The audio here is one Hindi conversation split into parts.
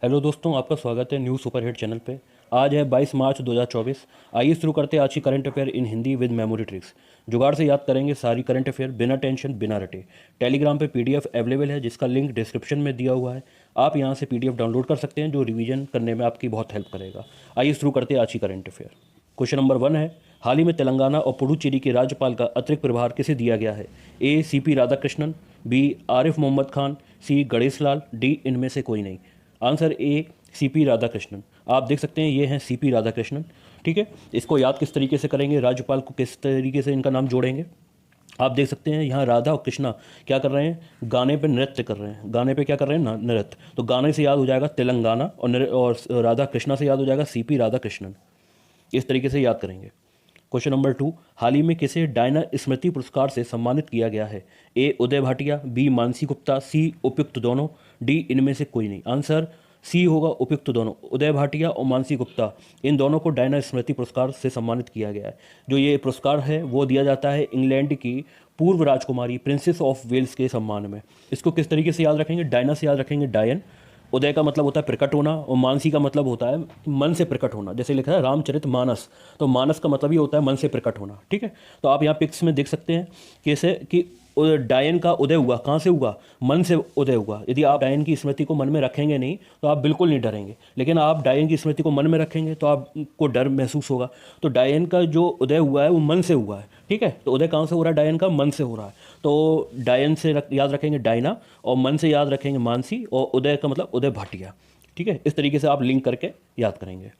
हेलो दोस्तों, आपका स्वागत है न्यूज़ सुपरहिट चैनल पे। आज है 22 मार्च 2024। आइए शुरू करते हैं आज की current affair in Hindi with memory tricks. जुगाड़ से याद करेंगे सारी करंट अफेयर बिना टेंशन बिना रटे। टेलीग्राम पे पीडीएफ अवेलेबल है जिसका लिंक डिस्क्रिप्शन में दिया हुआ है। आप यहां से पीडीएफ डाउनलोड कर सकते हैं जो रिवीजन करने में आपकी बहुत हेल्प करेगा। आइए शुरू करते हैं आज की करंट अफेयर। क्वेश्चन नंबर 1 है, हाल ही में तेलंगाना और पुडुचेरी के राज्यपाल का अतिरिक्त प्रभार किसे दिया गया है? ए सीपी राधाकृष्णन, बी आरिफ मोहम्मद खान, सी गणेश लाल, डी इनमें से कोई नहीं। आंसर ए सीपी राधाकृष्णन। आप देख सकते हैं ये हैं सीपी राधाकृष्णन। ठीक है, इसको याद किस तरीके से करेंगे, राज्यपाल को किस तरीके से इनका नाम जोड़ेंगे? आप देख सकते हैं यहाँ राधा और कृष्णा क्या कर रहे हैं, गाने पे नृत्य कर रहे हैं। गाने पे क्या कर रहे हैं ना, नृत्य। तो गाने से याद हो जाएगा तेलंगाना और राधा कृष्णा से याद हो जाएगा सीपी राधाकृष्णन। इस तरीके से याद करेंगे। क्वेश्चन नंबर 2, हाल ही में किसे डायना स्मृति पुरस्कार से सम्मानित किया गया है? ए उदय भाटिया, बी मानसी गुप्ता, सी उपयुक्त दोनों, डी इनमें से कोई नहीं। आंसर सी होगा, उपयुक्त दोनों। उदय भाटिया और मानसी गुप्ता, इन दोनों को डायना स्मृति पुरस्कार से सम्मानित किया गया है। जो ये पुरस्कार है वो दिया जाता है इंग्लैंड की पूर्व राजकुमारी प्रिंसेस ऑफ वेल्स के सम्मान में। इसको किस तरीके से याद रखेंगे? डायना से याद रखेंगे डायन। उदय का मतलब होता है प्रकट होना, और मानसी का मतलब होता है मन से प्रकट होना। जैसे लिखा है रामचरित मानस, तो मानस का मतलब ही होता है मन से प्रकट होना। ठीक है, तो आप यहाँ पिक्स में देख सकते हैं कैसे कि डायन का उदय हुआ, कहाँ से हुआ? मन से उदय हुआ। यदि आप डायन की स्मृति को मन में रखेंगे नहीं तो आप बिल्कुल नहीं डरेंगे, लेकिन आप डायन की स्मृति को मन में रखेंगे तो आपको डर महसूस होगा। तो डायन का जो उदय हुआ है वो मन से हुआ है। ठीक है, तो उदय कहाँ से हो रहा है? डायन का मन से हो रहा है। तो डायन से याद रखेंगे डायना, और मन से याद रखेंगे मानसी, और उदय का मतलब उदय भाटिया। ठीक है, इस तरीके से आप लिंक करके याद करेंगे।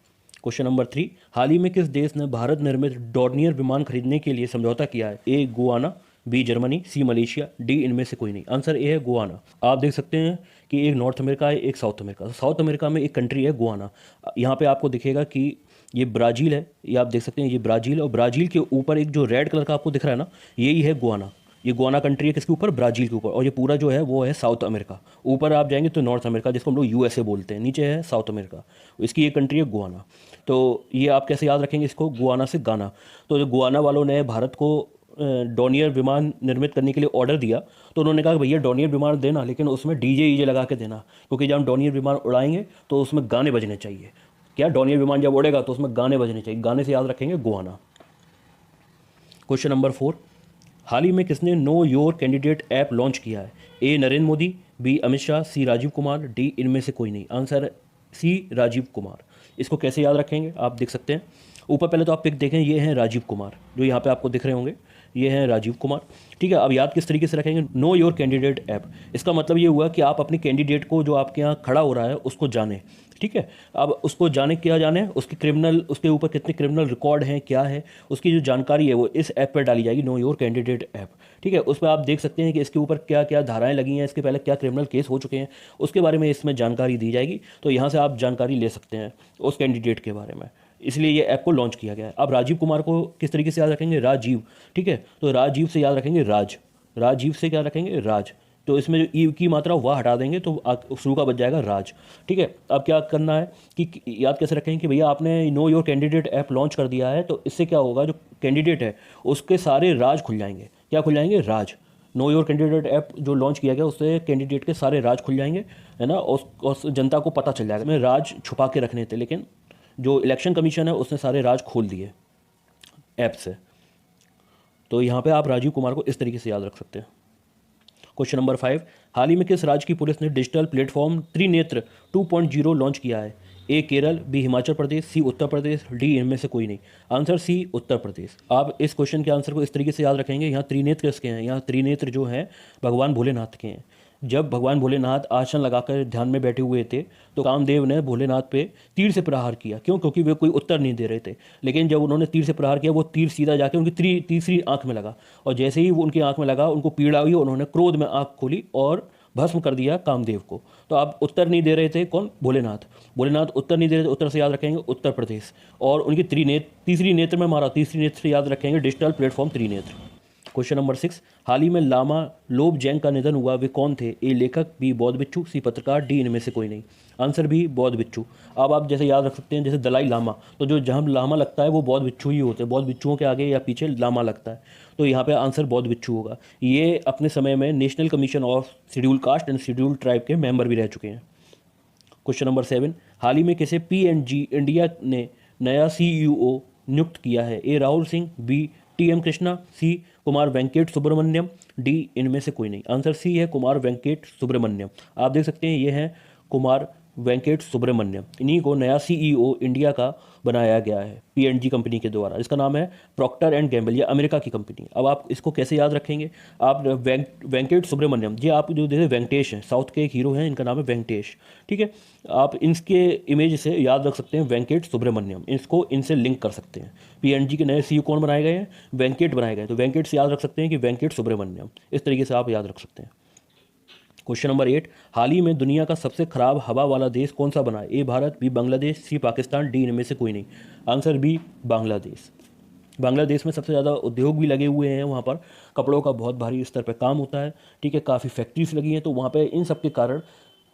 क्वेश्चन नंबर 3, हाल ही में किस देश ने भारत निर्मित डॉर्नियर विमान खरीदने के लिए समझौता किया है? ए गुआना, बी जर्मनी, सी मलेशिया, डी इनमें से कोई नहीं। आंसर ए है गुआना। आप देख सकते हैं कि एक नॉर्थ अमेरिका है, एक साउथ अमेरिका। साउथ अमेरिका में एक कंट्री है गुआना। यहाँ पे आपको दिखेगा कि ये ब्राज़ील है। ये आप देख सकते हैं, ये ब्राज़ील, और ब्राज़ील के ऊपर एक जो रेड कलर का आपको दिख रहा है ना, यही है गुआना। ये गुआना कंट्री है किसके ऊपर? ब्राज़ील के ऊपर। और ये पूरा जो है वो है साउथ अमेरिका। ऊपर आप जाएंगे तो नॉर्थ अमेरिका, जिसको हम लोग यूएसए बोलते हैं। नीचे है साउथ अमेरिका। इसकी ये कंट्री है गुआना। तो ये आप कैसे याद रखेंगे इसको? गुआना से गाना। तो जो गुआना वालों ने भारत को डॉर्नियर विमान निर्मित करने के लिए ऑर्डर दिया, तो उन्होंने कहा भैया डॉर्नियर विमान देना, लेकिन उसमें डीजे ईजे लगा के देना, क्योंकि जब हम डॉर्नियर विमान उड़ाएंगे तो उसमें गाने बजने चाहिए। क्या डॉर्नियर विमान जब उड़ेगा तो उसमें गाने बजने चाहिए। गाने से याद रखेंगे गुआना। क्वेश्चन नंबर 4, हाल ही में किसने know your candidate app launch किया है? A Narendra Modi, B Amit Shah, C Rajiv Kumar, D इनमें से कोई नहीं। Answer C Rajiv Kumar. इसको कैसे याद रखेंगे? आप देख सकते हैं ऊपर, पहले तो आप पिक देखें, ये हैं राजीव कुमार, जो यहाँ पे आपको दिख रहे होंगे, ये हैं राजीव कुमार। ठीक है, अब याद किस तरीके से रखेंगे? No your candidate app. इसका मतलब ये हुआ कि आप अपने कैंडिडेट को जो आपके यहाँ खड़ा हो रहा है उसको जानें। ठीक है, अब उसको जाने, क्या जाने? उसके क्रिमिनल, उसके ऊपर कितने क्रिमिनल रिकॉर्ड हैं, क्या है उसकी जो जानकारी है वो इस ऐप पर डाली जाएगी, नो योर कैंडिडेट ऐप। ठीक है, उस पर आप देख सकते हैं कि इसके ऊपर क्या क्या धाराएं लगी हैं, इसके पहले क्या क्रिमिनल केस हो चुके हैं, उसके बारे में इसमें जानकारी दी जाएगी। तो यहाँ से आप जानकारी ले सकते हैं उस कैंडिडेट के बारे में। इसलिए ये ऐप को लॉन्च किया गया है। अब राजीव कुमार को किस तरीके से याद रखेंगे? राजीव। ठीक है, तो राजीव से याद रखेंगे राज। राजीव से क्या रखेंगे? राज। तो इसमें जो ई की मात्रा वह हटा देंगे तो शुरू का बच जाएगा राज। ठीक है, अब क्या करना है कि याद कैसे रखेंगे कि भैया आपने no your candidate app launch कर दिया है, तो इससे क्या होगा, जो कैंडिडेट है उसके सारे राज खुल जाएंगे। क्या खुल जाएंगे? राज। नो योर कैंडिडेट ऐप जो लॉन्च किया गया उससे कैंडिडेट के सारे राज खुल जाएंगे, है ना, और जनता को पता चल जाएगा। में राज छुपा के रखने थे, लेकिन जो इलेक्शन कमीशन है उसने सारे राज खोल दिए ऐप से। तो यहाँ पे आप राजीव कुमार को इस तरीके से याद रख सकते हैं। क्वेश्चन नंबर 5, हाल ही में किस राज्य की पुलिस ने डिजिटल प्लेटफॉर्म त्रिनेत्र 2.0 लॉन्च किया है? ए केरल, बी हिमाचल प्रदेश, सी उत्तर प्रदेश, डी इनमें से कोई नहीं। आंसर सी उत्तर प्रदेश। आप इस क्वेश्चन के आंसर को इस तरीके से याद रखेंगे, यहाँ त्रिनेत्र किसके हैं? यहाँ त्रिनेत्र जो हैं भगवान भोलेनाथ के हैं। जब भगवान भोलेनाथ आसन लगाकर ध्यान में बैठे हुए थे तो कामदेव ने भोलेनाथ पे तीर से प्रहार किया। क्यों? क्योंकि वे कोई उत्तर नहीं दे रहे थे। लेकिन जब उन्होंने तीर से प्रहार किया वो तीर सीधा जाके उनकी तीसरी आंख में लगा, और जैसे ही वो उनकी आंख में लगा उनको पीड़ा हुई, उन्होंने क्रोध में आंख खोली और भस्म कर दिया कामदेव को। तो आप उत्तर नहीं दे रहे थे, कौन? भोलेनाथ। भोलेनाथ उत्तर नहीं दे रहे थे, उत्तर से याद रखेंगे उत्तर प्रदेश। और उनकी तीसरी नेत्र में मारा, तीसरी नेत्र से याद रखेंगे digital platform Trinetra. Question number 6, हाल ही में लामा लोबजेंग का निधन हुआ, वे कौन थे? ए लेखक, बी बौद्ध भिक्षु, सी पत्रकार, डी इनमें से कोई नहीं। आंसर बी बौद्ध भिक्षु। अब आप जैसे याद रख सकते हैं, जैसे दलाई लामा, तो जो जहाँ लामा लगता है वो बौद्ध भिक्षु ही होते हैं। बौद्ध भिक्षुओं के आगे या पीछे लामा लगता है, तो यहाँ पे आंसर बौद्ध भिक्षु होगा। ये अपने समय में national commission of schedule caste and schedule tribe के मेंबर भी रह चुके हैं। क्वेश्चन नंबर 7, हाल ही में किसे पीएनजी इंडिया ने नया सीईओ नियुक्त किया है? ए राहुल सिंह, बी टीएम कृष्णा, सी कुमार वेंकट सुब्रमण्यम, डी इनमें से कोई नहीं। आंसर सी है कुमार वेंकट सुब्रमण्यम। आप देख सकते हैं ये हैं कुमार वेंकट सुब्रमण्यम, इन्हीं को नया सीईओ इंडिया का बनाया गया है पीएनजी कंपनी के द्वारा। इसका नाम है प्रॉक्टर एंड गैम्बल, ये अमेरिका की कंपनी। अब आप इसको कैसे याद रखेंगे? आप वेंकट सुब्रमण्यम, ये आप जो जैसे वेंकटेश हैं, साउथ के एक हीरो हैं, इनका नाम है वेंकटेश, ठीक है। आप इनके इमेज से याद रख सकते हैं वेंकट सुब्रमण्यम, इसको इनसे लिंक कर सकते हैं। पीएनजी के नए सीईओ कौन बनाए गए हैं? वेंकट बनाए गए, तो वेंकट से याद रख सकते हैं कि वेंकट सुब्रमण्यम, इस तरीके से आप याद रख सकते हैं। क्वेश्चन नंबर 8, हाल ही में दुनिया का सबसे खराब हवा वाला देश कौन सा बना है? ए भारत, बी बांग्लादेश, सी पाकिस्तान, डी इनमें से कोई नहीं। Answer B Bangladesh. बांग्लादेश में सबसे ज़्यादा उद्योग भी लगे हुए हैं, वहाँ पर कपड़ों का बहुत भारी स्तर पर काम होता है, ठीक है, काफ़ी फैक्ट्रीज लगी हैं, तो वहाँ पे इन सब के कारण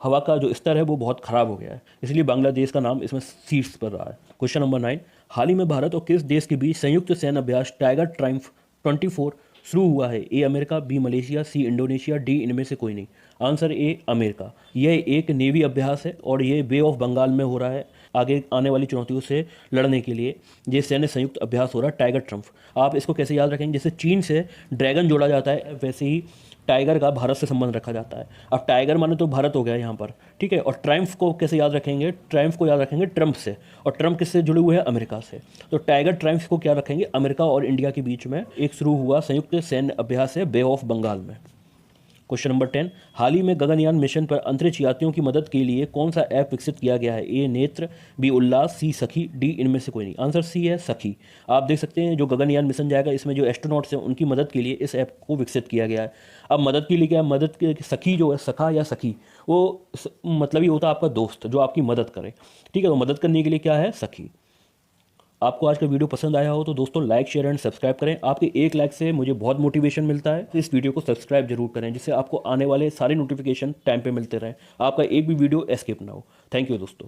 हवा का जो स्तर है वो बहुत ख़राब हो गया है, इसलिए बांग्लादेश का नाम इसमें शीर्ष पर रहा है। क्वेश्चन नंबर 9, हाल ही में भारत और किस देश के बीच संयुक्त सैन्य अभ्यास टाइगर ट्रायम्फ 24 शुरू हुआ है? A America, B Malaysia, C Indonesia, D इनमें से कोई नहीं। Answer A America. यह एक नेवी अभ्यास है और ये बे ऑफ बंगाल में हो रहा है। आगे आने वाली चुनौतियों से लड़ने के लिए ये सैन्य संयुक्त अभ्यास हो रहा है टाइगर ट्रम्फ। आप इसको कैसे याद रखेंगे? जैसे चीन से ड्रैगन जोड़ा जाता है, वैसे ही टाइगर का भारत से संबंध रखा जाता है। अब टाइगर माने तो भारत हो गया यहाँ पर, ठीक है। और ट्रायम्फ को कैसे याद रखेंगे? ट्रायम्फ को याद रखेंगे ट्रम्प से, और ट्रम्प किससे जुड़े हुए हैं? अमेरिका से। तो टाइगर ट्रायम्फ को क्या रखेंगे? अमेरिका और इंडिया के बीच में एक शुरू हुआ संयुक्त सैन्य अभ्यास है बे ऑफ बंगाल में। क्वेश्चन नंबर 10, हाल ही में गगनयान मिशन पर अंतरिक्ष यात्रियों की मदद के लिए कौन सा ऐप विकसित किया गया है? ए नेत्र, बी उल्लास, सी सखी, डी इनमें से कोई नहीं। आंसर सी है सखी। आप देख सकते हैं जो गगनयान मिशन जाएगा, इसमें जो एस्ट्रोनॉट्स हैं उनकी मदद के लिए इस ऐप को विकसित किया गया है। अब मदद के लिए क्या है? मदद के सखी जो है, सखा या सखी, वो मतलब ही होता है आपका दोस्त जो आपकी मदद करे, ठीक है। तो मदद करने के लिए क्या है? सखी। आपको आज का वीडियो पसंद आया हो तो दोस्तों लाइक, शेयर एंड सब्सक्राइब करें। आपके एक लाइक से मुझे बहुत मोटिवेशन मिलता है, तो इस वीडियो को सब्सक्राइब जरूर करें, जिससे आपको आने वाले सारे नोटिफिकेशन टाइम पे मिलते रहें, आपका एक भी वीडियो एस्केप ना हो। थैंक यू दोस्तों।